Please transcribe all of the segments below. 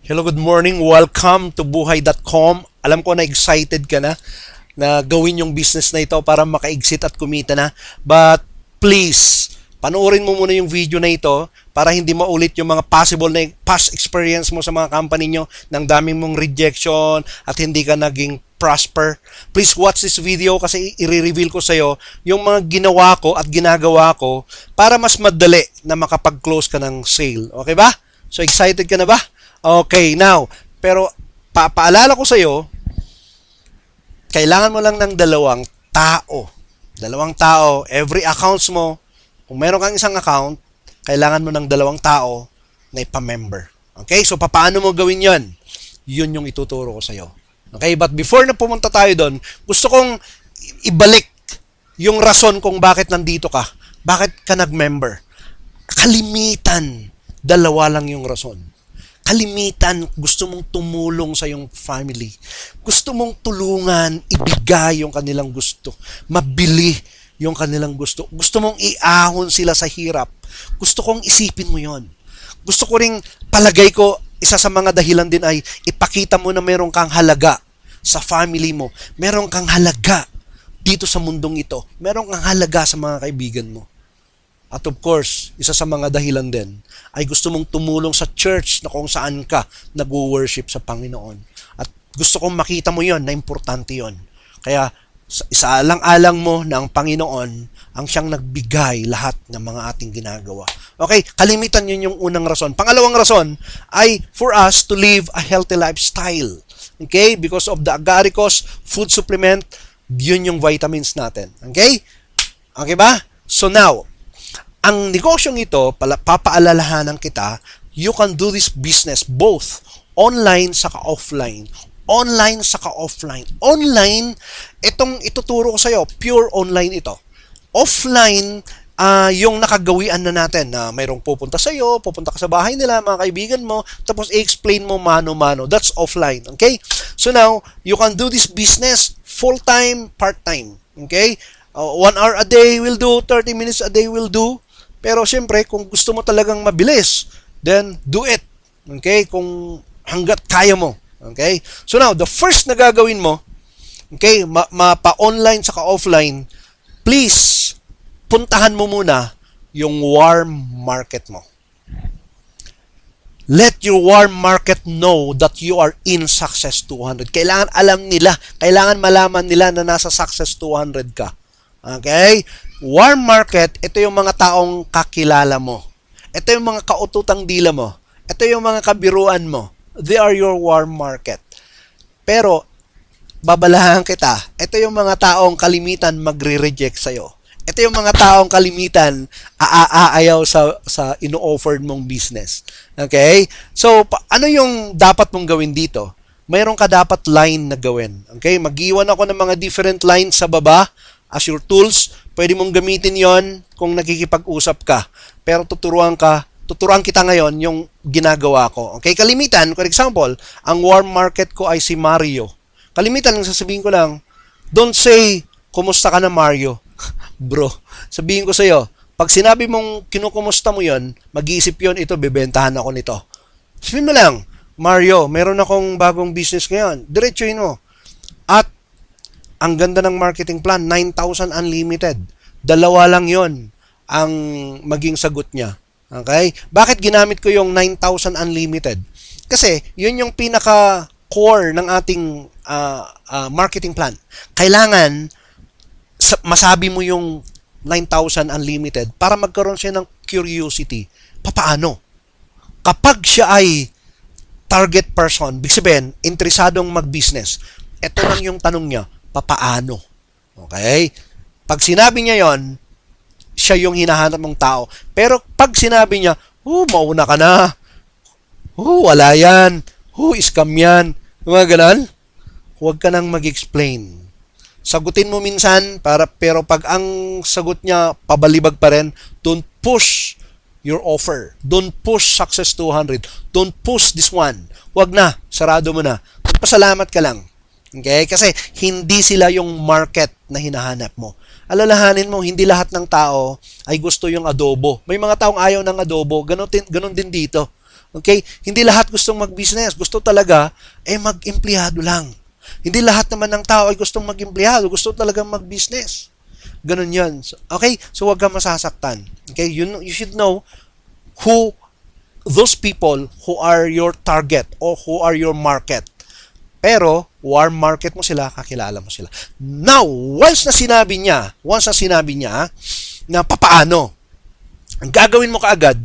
Hello, good morning. Welcome to buhay.com. Alam ko na excited ka na gawin yung business na ito para maka-exit at kumita na. But please, panoorin mo muna yung video na ito para hindi maulit yung mga possible na past experience mo sa mga company nyo ng daming mong rejection at hindi ka naging prosper. Please watch this video kasi i-reveal ko sa'yo yung mga ginawa ko at ginagawa ko para mas madali na makapag-close ka ng sale. Okay ba? So excited ka na ba? Okay, now, pero paalala ko sa iyo, kailangan mo lang ng dalawang tao. Dalawang tao, every accounts mo, kung meron kang isang account, kailangan mo ng dalawang tao na ipa-member. Okay, so paano mo gawin yon? Yun yung ituturo ko sa iyo. Okay, but before na pumunta tayo doon, gusto kong ibalik yung rason kung bakit nandito ka. Bakit ka nag-member? Kalimitan, dalawa lang yung rason. Kalimitan, gusto mong tumulong sa iyong family. Gusto mong tulungan, ibigay yung kanilang gusto. Mabili yung kanilang gusto. Gusto mong iahon sila sa hirap. Gusto kong isipin mo yon. Gusto ko ring palagay ko, isa sa mga dahilan din ay ipakita mo na meron kang halaga sa family mo. Meron kang halaga dito sa mundong ito. Meron kang halaga sa mga kaibigan mo. At of course, isa sa mga dahilan din ay gusto mong tumulong sa church na kung saan ka nag-worship sa Panginoon. At gusto kong makita mo yon na importante yon. Kaya isaalang-alang mo na ang Panginoon ang siyang nagbigay lahat ng mga ating ginagawa. Okay, kalimitan yun yung unang rason. Pangalawang rason ay for us to live a healthy lifestyle. Okay, because of the agaricos food supplement, yun yung vitamins natin. Okay? Okay ba? So now, ang negosyong ito, papaalalahanan kita, you can do this business both online saka offline. Online saka offline. Online, itong ituturo ko sa'yo, pure online ito. Offline, yung nakagawian na natin na mayroong pupunta sa'yo, pupunta ka sa bahay nila, mga kaibigan mo, tapos i-explain mo mano-mano. That's offline. Okay? So now, you can do this business full-time, part-time. Okay? 1 hour a day will do, 30 minutes a day will do. Pero siyempre, kung gusto mo talagang mabilis, then do it. Okay? Kung hanggat kaya mo. Okay? So now, the first na gagawin mo, okay, mapa-online saka offline, please, puntahan mo muna yung warm market mo. Let your warm market know that you are in Success 200. Kailangan alam nila, kailangan malaman nila na nasa Success 200 ka. Okay? Warm market, ito yung mga taong kakilala mo. Ito yung mga kaututang dila mo. Ito yung mga kabiruan mo. They are your warm market. Pero, babalahan kita, ito yung mga taong kalimitan magre-reject sa'yo. Ito yung mga taong kalimitan aayaw sa ino-offered mong business. Okay? So, ano yung dapat mong gawin dito? Mayroon ka dapat line na gawin. Okay? Mag-iwan ako ng mga different lines sa baba as your tools. Pwede mong gamitin yon kung nakikipag-usap ka. Pero tuturuan kita ngayon yung ginagawa ko. Okay? Kalimitan, for example, ang warm market ko ay si Mario. Kalimitan, ang sasabihin ko lang, don't say, kumusta ka na Mario? Bro, sabihin ko sa'yo, pag sinabi mong kinukumusta mo yon, mag-iisip yon, ito, bebentahan ako nito. Sabihin mo lang, Mario, meron akong bagong business ngayon. Diretsuhin mo. At ang ganda ng marketing plan, 9,000 unlimited. Dalawa lang yon ang maging sagot niya. Okay? Bakit ginamit ko yung 9,000 unlimited? Kasi yun yung pinaka-core ng ating marketing plan. Kailangan masabi mo yung 9,000 unlimited para magkaroon siya ng curiosity. Papaano? Kapag siya ay target person, ibig sabihin, interesadong mag-business, ito lang yung tanong niya, papaano? Okay? Pag sinabi niya yon, siya yung hinahanap mong tao. Pero pag sinabi niya, mauna ka na. Wala yan. Scam yan. Mga ganon. Huwag ka nang mag-explain. Sagutin mo minsan, pero pag ang sagot niya pabalibag pa rin, don't push your offer. Don't push Success 200. Don't push this one. Huwag na. Sarado mo na. Pasalamat ka lang. Okay? Kasi hindi sila yung market na hinahanap mo. Alalahanin mo, hindi lahat ng tao ay gusto yung adobo. May mga taong ayaw ng adobo. Ganon din dito. Okay? Hindi lahat gustong mag-business. Gusto talaga, mag-empleyado lang. Hindi lahat naman ng tao ay gustong mag-empleyado. Gusto talaga mag-business. Ganun yan. Okay? So, huwag kang masasaktan. Okay? You should know who those people who are your target or who are your market. Pero, warm market mo sila, kakilala mo sila. Now, once na sinabi niya na papaano, ang gagawin mo kaagad,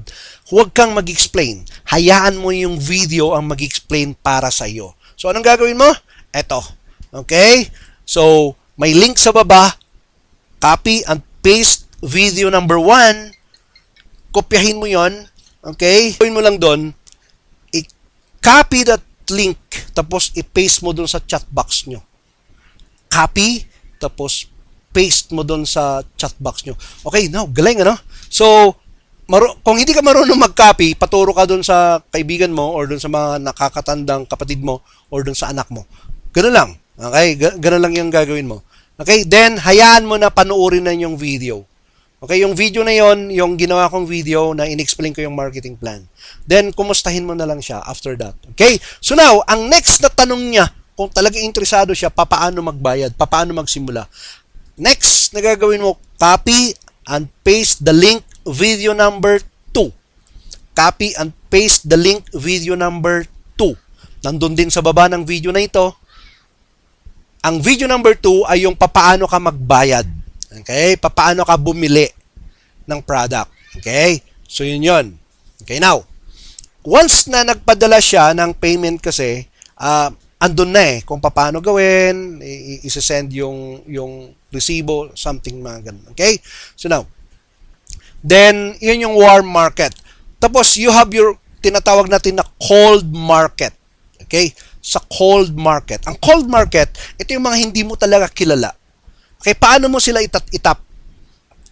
huwag kang mag-explain. Hayaan mo yung video ang mag-explain para sa iyo. So, anong gagawin mo? Eto. Okay? So, may link sa baba. Copy and paste video number 1. Kopyahin mo yon. Okay? Gawin mo lang doon. I-copy that link. Tapos, i-paste mo doon sa chat box nyo. Copy. Tapos, paste mo doon sa chat box nyo. Okay, now, galing, ano? So, kung hindi ka marunong mag-copy, paturo ka doon sa kaibigan mo or doon sa mga nakakatandang kapatid mo or doon sa anak mo. Ganun lang. Okay? Ganun lang yung gagawin mo. Okay? Then, hayaan mo na panuorin na yung video. Okay? Yung video na yon, yung ginawa kong video na in-explain ko yung marketing plan. Then, kumustahin mo na lang siya after that. Okay? So now, ang next na tanong niya, kung talagang interesado siya, paano magbayad, paano magsimula. Next na gagawin mo, copy and paste the link video number 2. Copy and paste the link video number 2. Nandun din sa baba ng video na ito. Ang video number 2 ay yung paano ka magbayad. Okay? Paano ka bumili ng product. Okay? So, yun. Okay, now, once na nagpadala siya ng payment kasi, andun na kung paano gawin, isesend yung resibo, something mga ganun. Okay? So, now, then, yun yung warm market. Tapos, you have your tinatawag natin na cold market. Okay? Sa cold market. Ang cold market, ito yung mga hindi mo talaga kilala. Okay? Paano mo sila itap?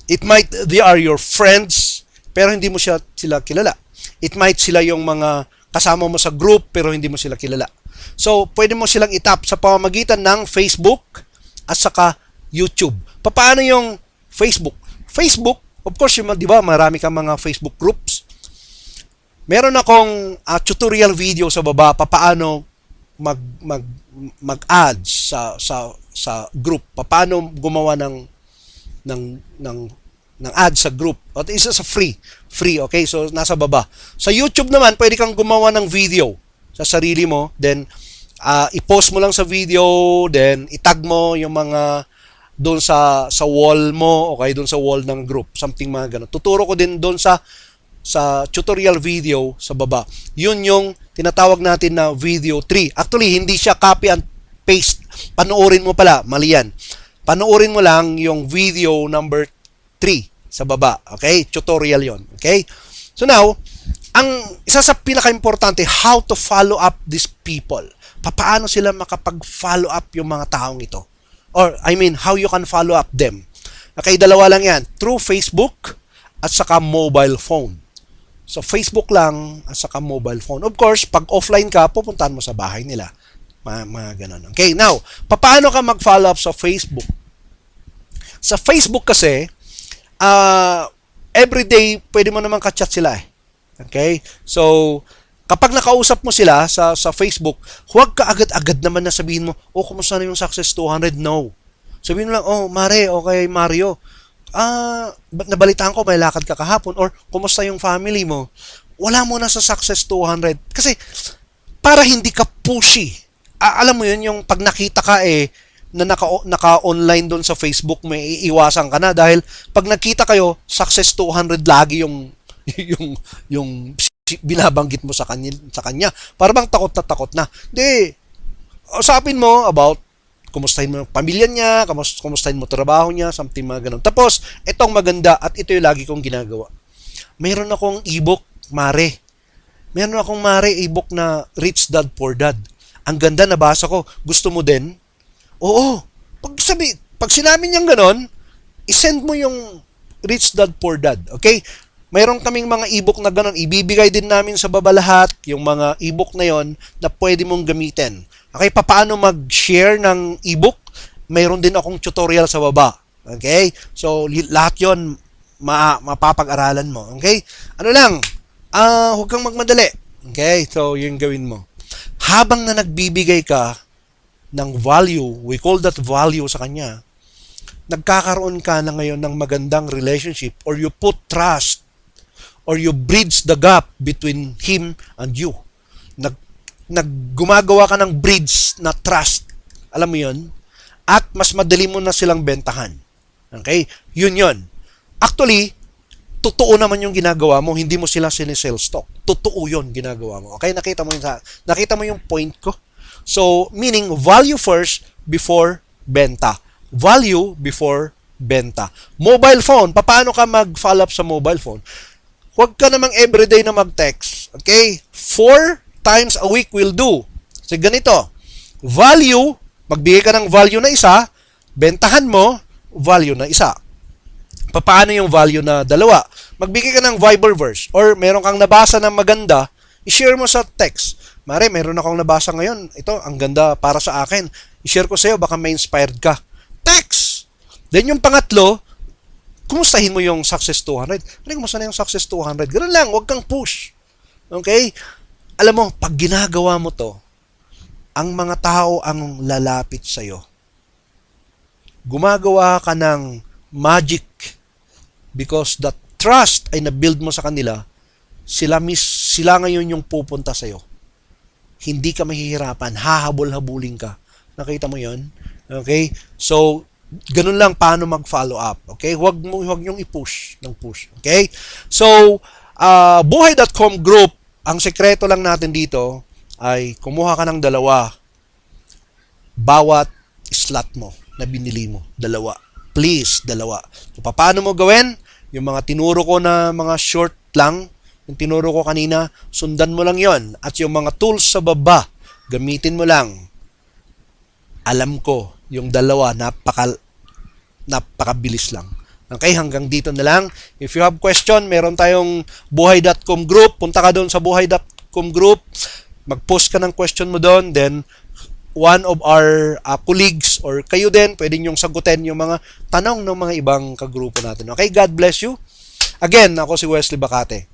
It might, they are your friends, pero hindi mo sila kilala. It might sila yung mga kasama mo sa group, pero hindi mo sila kilala. So, pwede mo silang itap sa pamamagitan ng Facebook at saka YouTube. Paano yung Facebook? Facebook, of course, di ba, marami kang mga Facebook groups. Meron akong tutorial video sa baba paano mag-ads sa group. Paano gumawa ng ads sa group. At isa sa free, okay? So nasa baba. Sa YouTube naman, pwede kang gumawa ng video sa sarili mo, then i-post mo lang sa video, then itag mo yung mga doon sa wall mo, okay, doon sa wall ng group, something mga ganun. Tuturo ko din doon sa tutorial video sa baba. Yun yung tinatawag natin na video 3. Actually, hindi siya copy and paste. Panoorin mo pala, mali yan. Panoorin mo lang yung video number 3 sa baba. Okay? Tutorial yon. Okay? So now, ang isa sa pinaka-importante, how to follow up these people. Paano sila makapag-follow up yung mga taong ito? Or, I mean, how you can follow up them. Okay, dalawa lang yan. Through Facebook at saka mobile phone. So, Facebook lang at saka mobile phone. Of course, pag offline ka, pupuntahan mo sa bahay nila. Mga ganun. Okay, now, paano ka mag-follow up sa Facebook? Sa Facebook kasi, everyday, pwede mo naman ka-chat sila eh. Okay? So, kapag nakausap mo sila sa Facebook, huwag ka agad-agad naman na sabihin mo, kumusta na yung Success 200? No. Sabihin mo lang, Mare, okay, Mario. Nabalitaan ko, may lakad ka kahapon. Or, kumusta yung family mo? Wala mo na sa Success 200. Kasi, para hindi ka pushy. Alam mo yun, yung pag nakita ka na naka-online doon sa Facebook, may iiwasan ka na. Dahil, pag nakita kayo, Success 200 lagi yung binabanggit mo sa kanya. Para bang takot na. Hindi. Usapin mo about kumustahin mo yung pamilya niya, kumustahin mo trabaho niya, something mga ganun. Tapos, itong maganda at ito yung lagi kong ginagawa. Mayroon akong ebook, Mare. Mayroon akong Mare ebook na Rich Dad Poor Dad. Ang ganda, nabasa ko. Gusto mo din? Oo. Pag sinabi niyang ganon, isend mo yung Rich Dad Poor Dad. Okay? Mayroon kaming mga ebook na ganun. Ibibigay din namin sa baba lahat yung mga ebook na yon na pwede mong gamitin. Okay, paano mag-share ng ebook? Mayroon din akong tutorial sa baba. Okay? So, lahat yon mapapag-aralan mo. Okay? Ano lang, huwag kang magmadali. Okay? So, yung gawin mo. Habang na nagbibigay ka ng value, we call that value sa kanya, nagkakaroon ka na ngayon ng magandang relationship or you put trust or you bridge the gap between him and you. Gumagawa ka ng bridge na trust. Alam mo yun? At mas madali mo na silang bentahan. Okay? Yun. Actually, totoo naman yung ginagawa mo, hindi mo sila sinisell stock. Totoo yun ginagawa mo. Okay? Nakita mo yung point ko? So, meaning value first before benta. Value before benta. Mobile phone, paano ka mag-follow up sa mobile phone? Huwag ka namang everyday na mag-text. Okay? 4 times a week will do. So, ganito. Value, magbigay ka ng value na isa, bentahan mo, value na isa. Paano yung value na dalawa? Magbigay ka ng Viberverse or meron kang nabasa na maganda, i-share mo sa text. Mare, meron akong nabasa ngayon. Ito, ang ganda para sa akin. I-share ko sa'yo, baka may inspired ka. Text! Then yung pangatlo, kumustahin mo yung Success 200. Kumusta na yung Success 200? Ganun lang, huwag kang push. Okay? Alam mo, pag ginagawa mo to, ang mga tao ang lalapit sa'yo. Gumagawa ka ng magic because that trust ay na-build mo sa kanila, sila ngayon yung pupunta sa'yo. Hindi ka mahihirapan, hahabol-habulin ka. Nakita mo yon? Okay? So, ganun lang paano mag-follow up. Okay? Huwag niyong i-push ng push. Okay? So, buhay.com group, ang sekreto lang natin dito ay kumuha ka ng dalawa. Bawat slot mo na binili mo. Dalawa. Please, dalawa. So, paano mo gawin? Yung mga tinuro ko na mga short lang, yung tinuro ko kanina, sundan mo lang yon. At yung mga tools sa baba, gamitin mo lang. Alam ko, yung dalawa, napakabilis lang. Okay, hanggang dito na lang. If you have question, meron tayong buhay.com group. Punta ka doon sa buhay.com group. Mag-post ka ng question mo doon. Then, one of our colleagues or kayo din, pwede nyong sagutin yung mga tanong ng mga ibang kagrupo natin. Okay, God bless you. Again, ako si Wesley Bacate.